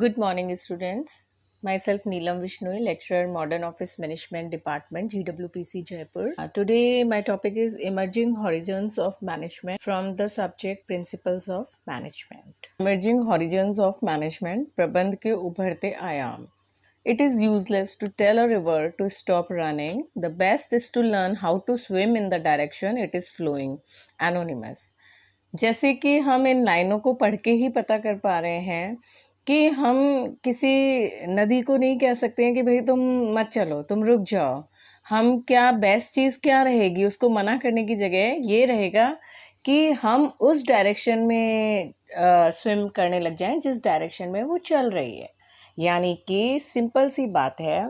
Good morning, students. Myself Neelam Vishnoi, lecturer, Modern Office Management Department, GWPC Jaipur. Today, my topic is Emerging Horizons of Management from the subject Principles of Management. Emerging Horizons of Management, प्रबंध के उभरते आयाम. It is useless to tell a river to stop running. The best is to learn how to swim in the direction it is flowing. Anonymous. जैसे कि हम इन लाइनों को पढ़ के ही पता कर पा रहे हैं कि हम किसी नदी को नहीं कह सकते हैं कि भाई तुम मत चलो, तुम रुक जाओ. हम क्या बेस्ट चीज़ क्या रहेगी, उसको मना करने की जगह ये रहेगा कि हम उस डायरेक्शन में स्विम करने लग जाएं जिस डायरेक्शन में वो चल रही है. यानी कि सिंपल सी बात है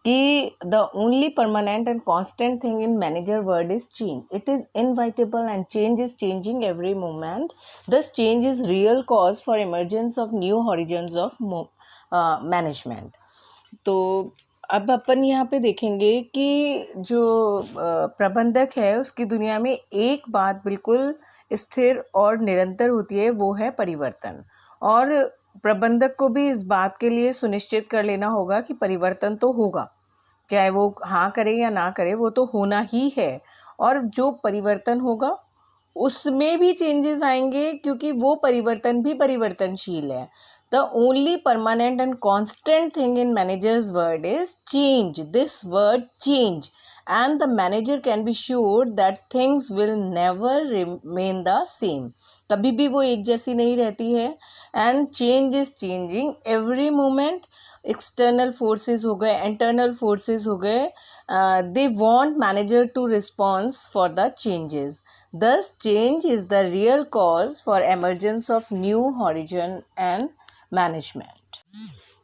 कि the only permanent and constant thing in manager word is change. It is inevitable and change is changing every moment. This change is real cause for emergence of new horizons of management. तो अब अपन यहाँ पे देखेंगे कि जो प्रबंधक है उसकी दुनिया में एक बात बिल्कुल स्थिर और निरंतर होती है, वो है परिवर्तन. और प्रबंधक को भी इस बात के लिए सुनिश्चित कर लेना होगा कि परिवर्तन तो होगा, चाहे वो हाँ करे या ना करे, वो तो होना ही है. और जो परिवर्तन होगा उसमें भी चेंजेस आएंगे, क्योंकि वो परिवर्तन भी परिवर्तनशील है. The only permanent and constant thing in managers word is change. This word change, and the manager can be sure that things will never remain the same. कभी भी वो एक जैसी नहीं रहती है. and change is changing every moment. External forces हो गए, इंटरनल फोर्सेस हो गए, they want manager to respond for the changes. Thus change is the real cause for emergence of new horizon and management.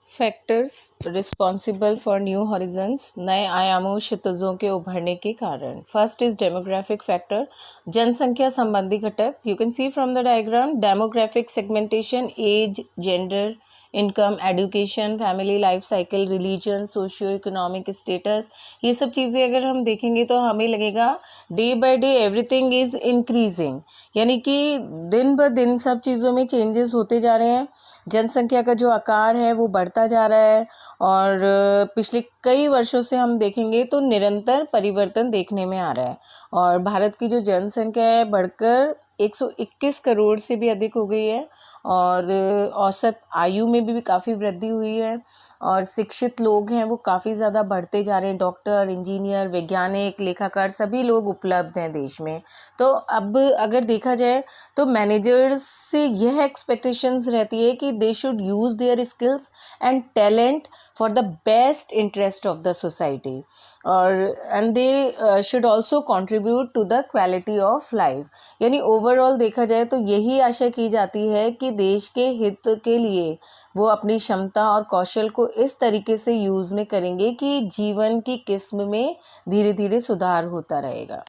Factors responsible for new horizons, नए आयामों क्षितिजों के उभरने के कारण. फर्स्ट इज डेमोग्राफिक फैक्टर, जनसंख्या संबंधी घटक. You can see from the diagram demographic segmentation, age, gender, income, education, family life cycle, religion, socio economic status. ये सब चीज़ें अगर हम देखेंगे तो हमें लगेगा day by day everything is increasing. यानी कि दिन ब दिन सब चीज़ों में चेंजेस होते जा रहे हैं. जनसंख्या का जो आकार है वो बढ़ता जा रहा है और पिछले कई वर्षों से हम देखेंगे तो निरंतर परिवर्तन देखने में आ रहा है. और भारत की जो जनसंख्या है बढ़कर 121 करोड़ से भी अधिक हो गई है और औसत आयु में भी काफ़ी वृद्धि हुई है और शिक्षित लोग हैं वो काफ़ी ज़्यादा बढ़ते जा रहे हैं. डॉक्टर, इंजीनियर, वैज्ञानिक, लेखाकार सभी लोग उपलब्ध हैं देश में. तो अब अगर देखा जाए तो मैनेजर्स से यह एक्सपेक्टेशंस रहती है कि they should use their skills and talent for the best interest of the society और and they should also contribute to the quality of life. यानी ओवरऑल देखा जाए तो यही आशा की जाती है कि देश के हित के लिए वो अपनी क्षमता और कौशल को इस तरीके से यूज़ में करेंगे कि जीवन की किस्म में धीरे धीरे सुधार होता रहेगा.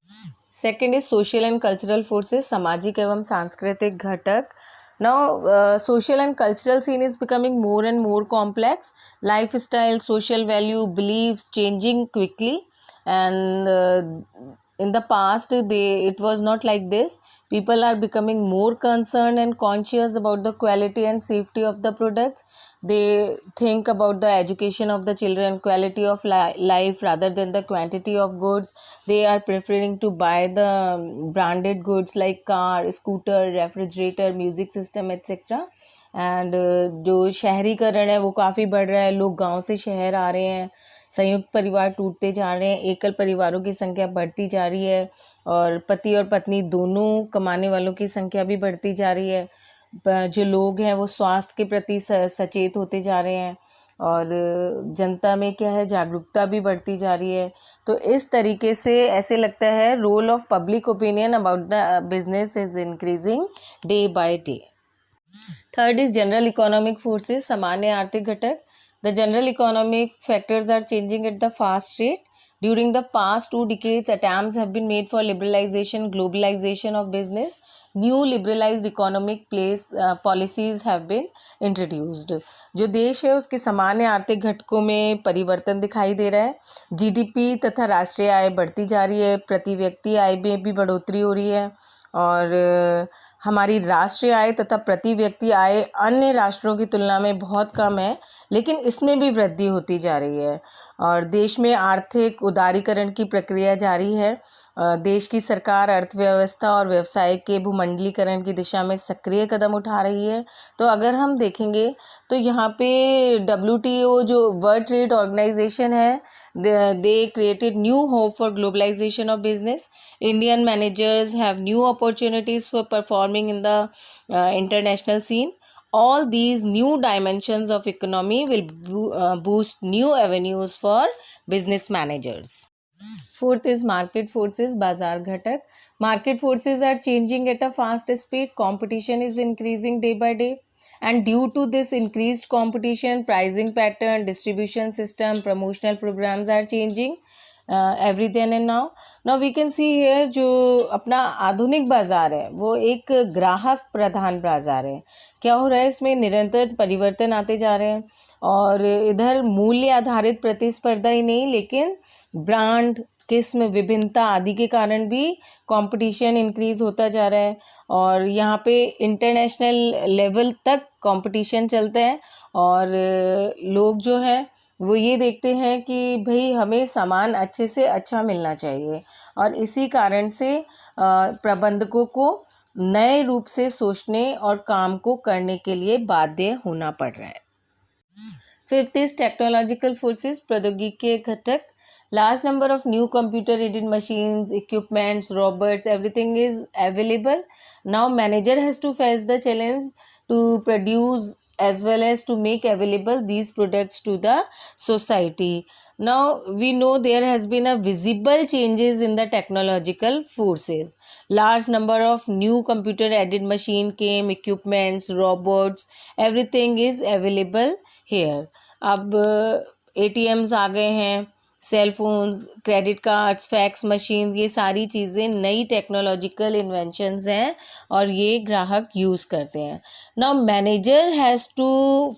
Second is social and cultural forces, सामाजिक एवं सांस्कृतिक घटक. Now, social and cultural scene is becoming more and more complex. Lifestyle, social value, beliefs changing quickly, and in the past, it was not like this. People are becoming more concerned and conscious about the quality and safety of the products. They think about the education of the children, quality of life rather than the quantity of goods. They are preferring to buy the branded goods like car, scooter, refrigerator, music system etc. And जो शहरीकरण है वो काफ़ी बढ़ रहा है. लोग गांव से शहर आ रहे हैं, संयुक्त परिवार टूटते जा रहे हैं, एकल परिवारों की संख्या बढ़ती जा रही है और पति और पत्नी दोनों कमाने वालों की संख्या भी बढ़ती जा रही है. जो लोग हैं वो स्वास्थ्य के प्रति सचेत होते जा रहे हैं और जनता में क्या है जागरूकता भी बढ़ती जा रही है. तो इस तरीके से ऐसे लगता है role of public opinion about the business is increasing day by day. Third is general economic forces, सामान्य आर्थिक घटक. The general economic factors are changing at the fast rate. During the past 2 decades, attempts have been made for liberalization, globalization of business. New liberalized economic policies have been introduced. जो देश है उसके सामान्य आर्थिक घटकों में परिवर्तन दिखाई दे रहा है. जीडीपी तथा राष्ट्रीय आय बढ़ती जा रही है, प्रति व्यक्ति आय में भी बढ़ोतरी हो रही है और हमारी राष्ट्रीय आय तथा प्रति व्यक्ति आय अन्य राष्ट्रों की तुलना में बहुत कम है, लेकिन इसमें भी वृद्धि होती जा रही है और देश में आर्थिक उदारीकरण की प्रक्रिया जारी है। देश की सरकार अर्थव्यवस्था और व्यवसाय के भूमंडलीकरण की दिशा में सक्रिय कदम उठा रही है। तो अगर हम देखेंगे तो यहाँ पे WTO जो वर्ल्ड ट्रेड ऑर्गेनाइजेशन है, they created new hope for globalization of business. Indian managers have new opportunities for performing in the international scene. All these new dimensions of economy will boost new avenues for business managers. Fourth is market forces, बाजार घटक. Market forces are changing at a fast speed. Competition is increasing day by day. And due to this increased competition, pricing pattern, distribution system, promotional programs are changing every then and now. Now we can see here जो अपना आधुनिक बाजार है वो एक ग्राहक प्रधान बाजार है. क्या हो रहा है, इसमें निरंतर परिवर्तन आते जा रहे हैं और इधर मूल्य आधारित प्रतिस्पर्धा ही नहीं, लेकिन ब्रांड, किस्म, विभिन्नता आदि के कारण भी कंपटीशन इंक्रीज होता जा रहा है और यहाँ पे इंटरनेशनल लेवल तक कंपटीशन चलता है और लोग जो हैं वो ये देखते हैं कि भाई हमें सामान अच्छे से अच्छा मिलना चाहिए और इसी कारण से प्रबंधकों को नए रूप से सोचने और काम को करने के लिए बाध्य होना पड़ रहा है. फिफ्थ इज टेक्नोलॉजिकल फोर्सेस, प्रौद्योगिकी के घटक. Large number of new computer-aided machines, equipments, robots, everything is available. Now manager has to face the challenge to produce as well as to make available these products to the society. Now we know there has been a visible changes in the technological forces. Large number of new computer-aided machine came, equipments, robots, everything is available here. अब ATMs आ गए हैं, cell phones, credit cards, fax machines, ये सारी चीज़ें नई technological inventions हैं और ये ग्राहक यूज़ करते हैं. Now manager has to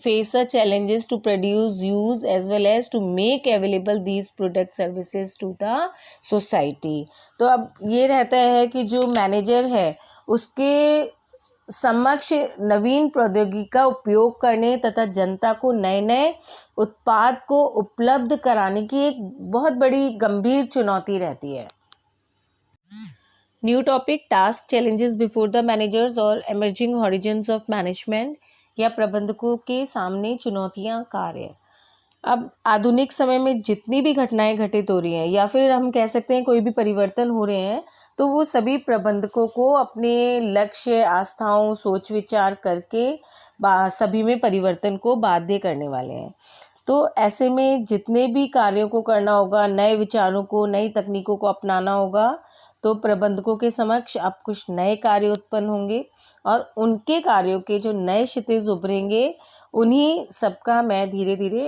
face a challenges to produce, use as well as to make available these product services to the society. तो अब ये रहता है कि जो मैनेजर है उसके समक्ष नवीन प्रौद्योगिकी का उपयोग करने तथा जनता को नए नए उत्पाद को उपलब्ध कराने की एक बहुत बड़ी गंभीर चुनौती रहती है. New topic, task challenges before the managers और एमर्जिंग हॉरिजन्स ऑफ मैनेजमेंट, या प्रबंधकों के सामने चुनौतियां, कार्य. अब आधुनिक समय में जितनी भी घटनाएं घटित हो रही हैं या फिर हम कह सकते हैं कोई भी परिवर्तन हो रहे हैं, तो वो सभी प्रबंधकों को अपने लक्ष्य, आस्थाओं, सोच विचार करके सभी में परिवर्तन को बाध्य करने वाले हैं. तो ऐसे में जितने भी कार्यों को करना होगा, नए विचारों को, नई तकनीकों को अपनाना होगा, तो प्रबंधकों के समक्ष अब कुछ नए कार्य उत्पन्न होंगे और उनके कार्यों के जो नए क्षितिज उभरेंगे उन्हीं सबका मैं धीरे धीरे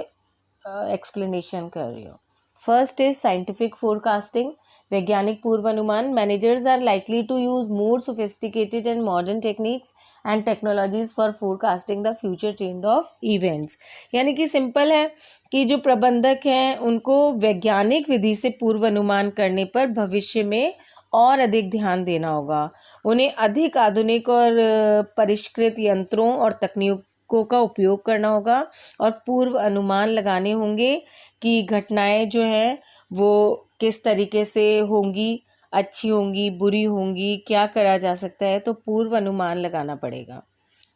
एक्सप्लेनेशन कर रही हूँ. फर्स्ट इज साइंटिफिक फोरकास्टिंग, वैज्ञानिक पूर्वानुमान. Managers are likely to use more sophisticated and modern techniques and technologies for forecasting the future trend of events. यानी कि सिंपल है कि जो प्रबंधक हैं उनको वैज्ञानिक विधि से पूर्वानुमान करने पर भविष्य में और अधिक ध्यान देना होगा. उन्हें अधिक आधुनिक और परिष्कृत यंत्रों और तकनीकों का उपयोग करना होगा और पूर्व अनुमान लगाने होंगे कि घटनाएं जो हैं वो किस तरीके से होंगी, अच्छी होंगी, बुरी होंगी, क्या करा जा सकता है, तो पूर्व अनुमान लगाना पड़ेगा.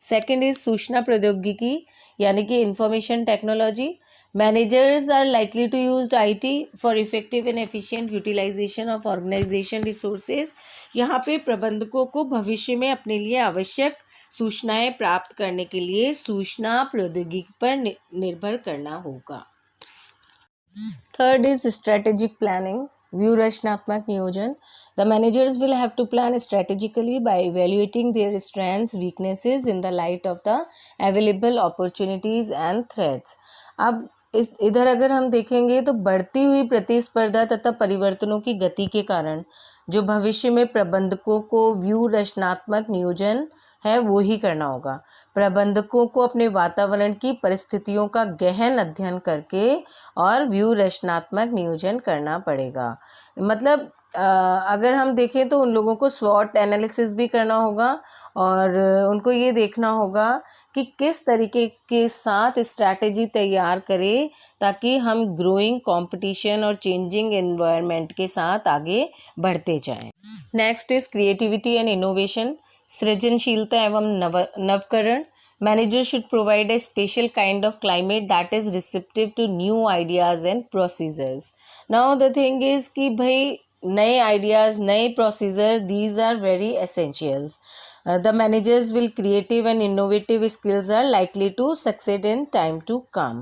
सेकंड इज सूचना प्रौद्योगिकी यानी कि information technology. Managers are likely to use IT for effective and efficient utilization of organization resources. यहाँ पे प्रबंधकों को भविष्य में अपने लिए आवश्यक सूचनाएं प्राप्त करने के लिए सूचना प्रौद्योगिकी पर निर्भर करना होगा. Third is strategic planning, view रचनात्मक नियोजन. The managers will have to plan strategically by evaluating their strengths, weaknesses in the light of the available opportunities and threats. अब इधर अगर हम देखेंगे तो बढ़ती हुई प्रतिस्पर्धा तथा परिवर्तनों की गति के कारण जो भविष्य में प्रबंधकों को व्यू रचनात्मक नियोजन है वो ही करना होगा. प्रबंधकों को अपने वातावरण की परिस्थितियों का गहन अध्ययन करके और व्यू रचनात्मक नियोजन करना पड़ेगा. मतलब अगर हम देखें तो उन लोगों को स्वॉट एनालिसिस भी करना होगा और उनको ये देखना होगा कि किस तरीके के साथ स्ट्रैटेजी तैयार करें ताकि हम ग्रोइंग कंपटीशन और चेंजिंग एनवायरनमेंट के साथ आगे बढ़ते जाएं। Next is creativity and innovation, सृजनशीलता एवं नवकरण। Managers should provide a special kind of climate that is receptive to new ideas and procedures. Now the thing is कि भाई नए ideas, नए procedure, these are very essentials. The managers will creative and innovative skills are likely to succeed in time to come.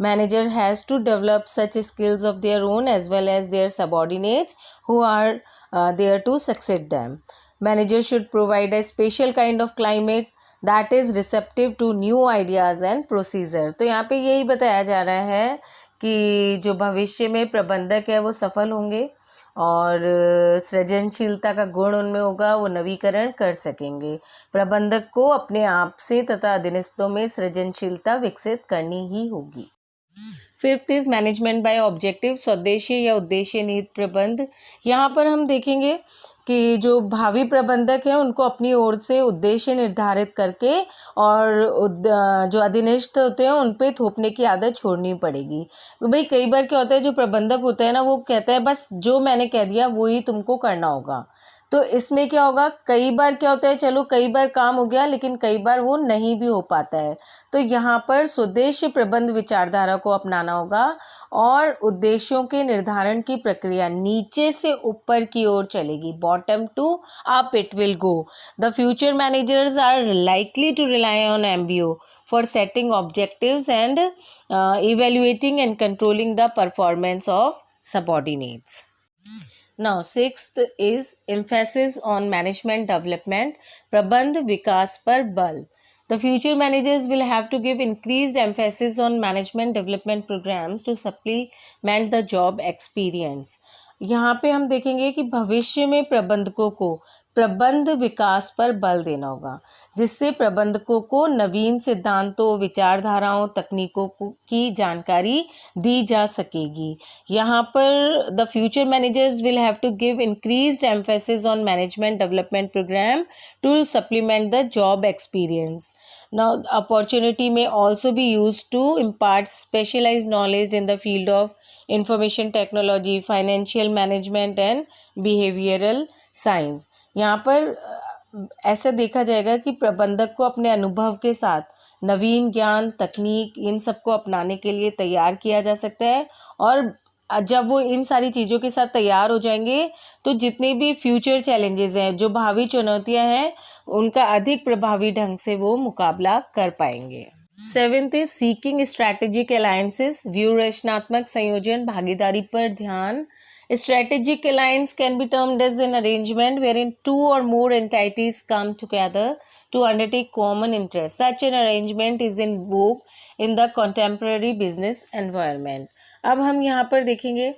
Manager has to develop such skills of their own as well as their subordinates who are there to succeed them. Managers should provide a special kind of climate that is receptive to new ideas and procedure. तो यहाँ पे यही बताया जा रहा है कि जो भविष्य में प्रबंधक है वो सफल होंगे और सृजनशीलता का गुण उनमें होगा, वो नवीकरण कर सकेंगे। प्रबंधक को अपने आप से तथा अधीनस्थों में सृजनशीलता विकसित करनी ही होगी। Fifth is management by objective, स्वदेशी या उद्देश्य निहित प्रबंध। यहाँ पर हम देखेंगे कि जो भावी प्रबंधक हैं उनको अपनी ओर से उद्देश्य निर्धारित करके और जो अधीनस्थ होते हैं उन पे थोपने की आदत छोड़नी पड़ेगी। तो भाई कई बार क्या होता है, जो प्रबंधक होता है ना वो कहता है बस जो मैंने कह दिया वो ही तुमको करना होगा। तो इसमें क्या होगा, कई बार क्या होता है, चलो कई बार काम हो गया लेकिन कई बार वो नहीं भी हो पाता है। तो यहाँ पर स्वदेशी प्रबंध विचारधारा को अपनाना होगा और उद्देश्यों के निर्धारण की प्रक्रिया नीचे से ऊपर की ओर चलेगी, bottom to up it will go. The future managers are likely to rely on MBO for setting objectives and evaluating and controlling the performance of subordinates. Now, sixth is emphasis on management development, प्रबंध विकास पर बल। The future managers will have to give increased emphasis on management development programs to supplement the job experience. यहाँ पे हम देखेंगे कि भविष्य में प्रबंधकों को प्रबंध विकास पर बल देना होगा, जिससे प्रबंधकों को नवीन सिद्धांतों, विचारधाराओं, तकनीकों की जानकारी दी जा सकेगी। यहाँ पर the future managers will have to give increased emphasis on management development program to supplement the job experience. Now, opportunity may also be used to impart specialized knowledge in the field of information technology, financial management and behavioral science. यहाँ पर ऐसा देखा जाएगा कि प्रबंधक को अपने अनुभव के साथ नवीन ज्ञान, तकनीक, इन सबको अपनाने के लिए तैयार किया जा सकता है और जब वो इन सारी चीज़ों के साथ तैयार हो जाएंगे तो जितने भी फ्यूचर चैलेंजेस हैं, जो भावी चुनौतियां हैं, उनका अधिक प्रभावी ढंग से वो मुकाबला कर पाएंगे। Seventh is seeking strategic alliances, व्यूह-रचनात्मक संयोजन, भागीदारी पर ध्यान। Strategic alliance can be termed as an arrangement wherein two or more entities come together to undertake common interests. Such an arrangement is in vogue in the contemporary business environment. अब हम यहाँ पर देखेंगे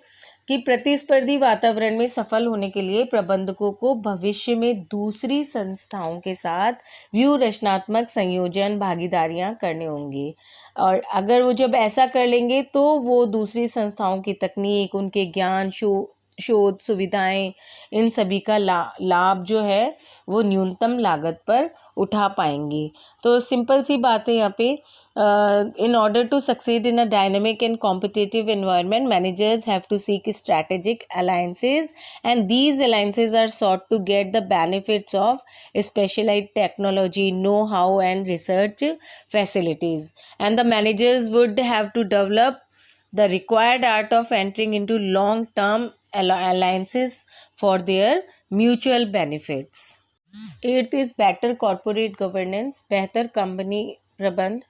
कि प्रतिस्पर्धी वातावरण में सफल होने के लिए प्रबंधकों को भविष्य में दूसरी संस्थाओं के साथ व्यूह रचनात्मक संयोजन, भागीदारियां करने होंगी और अगर वो जब ऐसा कर लेंगे तो वो दूसरी संस्थाओं की तकनीक, उनके ज्ञान, शोध सुविधाएं, इन सभी का लाभ जो है वो न्यूनतम लागत पर उठा पाएंगी। तो सिंपल सी बात है यहाँ पे, in order to succeed in a dynamic and competitive environment, managers have to seek strategic alliances, and these alliances are sought to get the benefits of specialized technology, know-how and research facilities. And the managers would have to develop the required art of entering into long-term alliances for their mutual benefits. Eighth is better corporate governance, बेहतर company प्रबंध.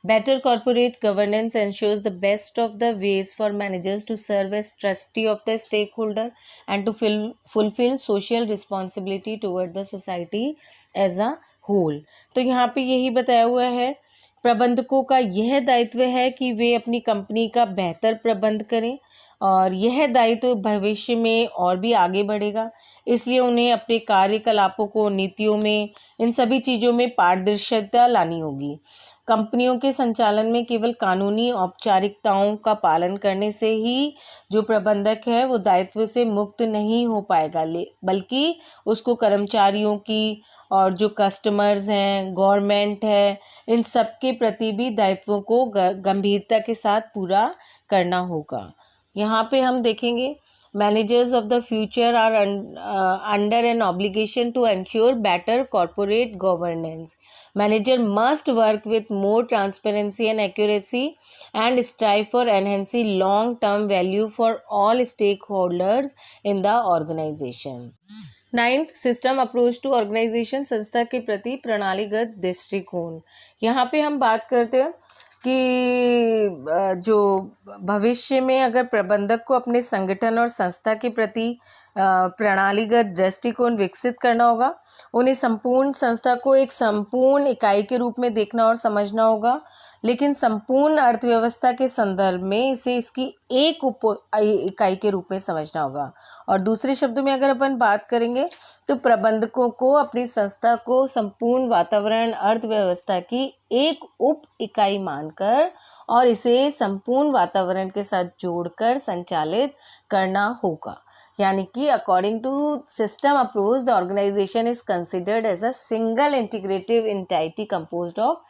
Better corporate governance ensures the best of the ways for managers to serve as trustee of the stakeholder and to fulfill social responsibility toward the society as a whole. तो यहाँ पे यही बताया हुआ है, प्रबंधकों का यह दायित्व है कि वे अपनी कंपनी का बेहतर प्रबंध करें और यह दायित्व भविष्य में और भी आगे बढ़ेगा। इसलिए उन्हें अपने कार्यकलापों को, नीतियों में, इन सभी चीज़ों में पारदर्शिता लानी होगी। कंपनियों के संचालन में केवल कानूनी औपचारिकताओं का पालन करने से ही जो प्रबंधक है वो दायित्व से मुक्त नहीं हो पाएगा, बल्कि उसको कर्मचारियों की और जो कस्टमर्स हैं, गवर्नमेंट है, इन सब के प्रति भी दायित्वों को गंभीरता के साथ पूरा करना होगा। यहाँ पे हम देखेंगे managers of the future are under an obligation to ensure better corporate governance. Manager must work with more transparency and accuracy and strive for enhancing long-term value for all stakeholders in the organization. Ninth, system approach to organization, संस्था के प्रति प्रणालीगत दृष्टिकोण। यहाँ पे हम बात करते हैं कि जो भविष्य में अगर प्रबंधक को अपने संगठन और संस्था के प्रति प्रणालीगत दृष्टिकोण विकसित करना होगा, उन्हें संपूर्ण संस्था को एक संपूर्ण इकाई के रूप में देखना और समझना होगा, लेकिन संपूर्ण अर्थव्यवस्था के संदर्भ में इसे इसकी एक उप इकाई के रूप में समझना होगा। और दूसरे शब्दों में अगर अपन बात करेंगे तो प्रबंधकों को अपनी संस्था को संपूर्ण वातावरण अर्थव्यवस्था की एक उप इकाई मानकर और इसे संपूर्ण वातावरण के साथ जोड़कर संचालित करना होगा। यानी कि according to system approach the organization is considered as a single integrative entity composed of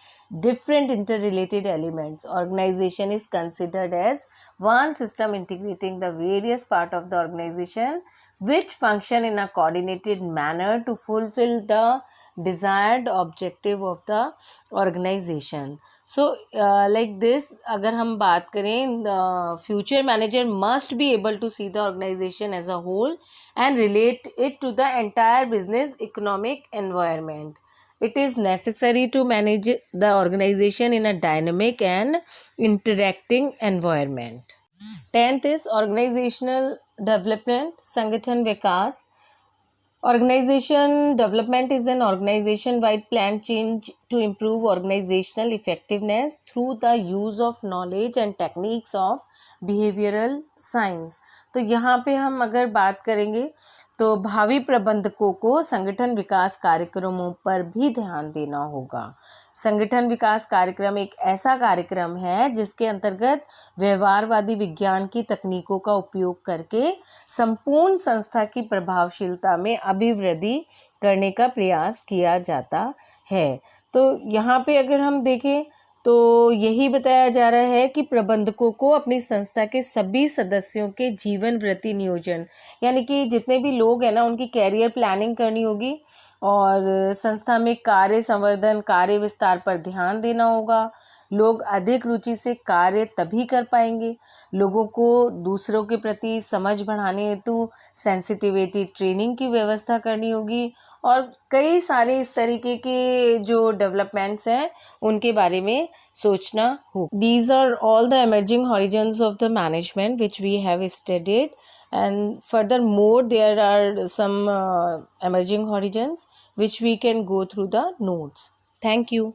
different interrelated elements. Organization is considered as one system integrating the various parts of the organization which function in a coordinated manner to fulfill the desired objective of the organization. So like this, अगर हम बात करें, the future manager must be able to see the organization as a whole and relate it to the entire business economic environment. It is necessary to manage the organization in a dynamic and interacting environment. 10th is organizational development, संगठन विकास। Organization development is an organization-wide plan change to improve organizational effectiveness through the use of knowledge and techniques of behavioral science. तो यहाँ पे हम अगर बात करेंगे तो भावी प्रबंधकों को संगठन विकास कार्यक्रमों पर भी ध्यान देना होगा। संगठन विकास कार्यक्रम एक ऐसा कार्यक्रम है जिसके अंतर्गत व्यवहारवादी विज्ञान की तकनीकों का उपयोग करके संपूर्ण संस्था की प्रभावशीलता में अभिवृद्धि करने का प्रयास किया जाता है। तो यहाँ पे अगर हम देखें तो यही बताया जा रहा है कि प्रबंधकों को अपनी संस्था के सभी सदस्यों के जीवन वृत्ति नियोजन, यानी कि जितने भी लोग हैं ना, उनकी कैरियर प्लानिंग करनी होगी और संस्था में कार्य संवर्धन, कार्य विस्तार पर ध्यान देना होगा। लोग अधिक रुचि से कार्य तभी कर पाएंगे। लोगों को दूसरों के प्रति समझ बढ़ाने हेतु सेंसिटिविटी ट्रेनिंग की व्यवस्था करनी होगी और कई सारे इस तरीके के जो डेवलपमेंट्स हैं उनके बारे में सोचना हो। These are all the emerging horizons of the management which we have studied, and furthermore there are some emerging horizons which we can go through the notes. Thank you.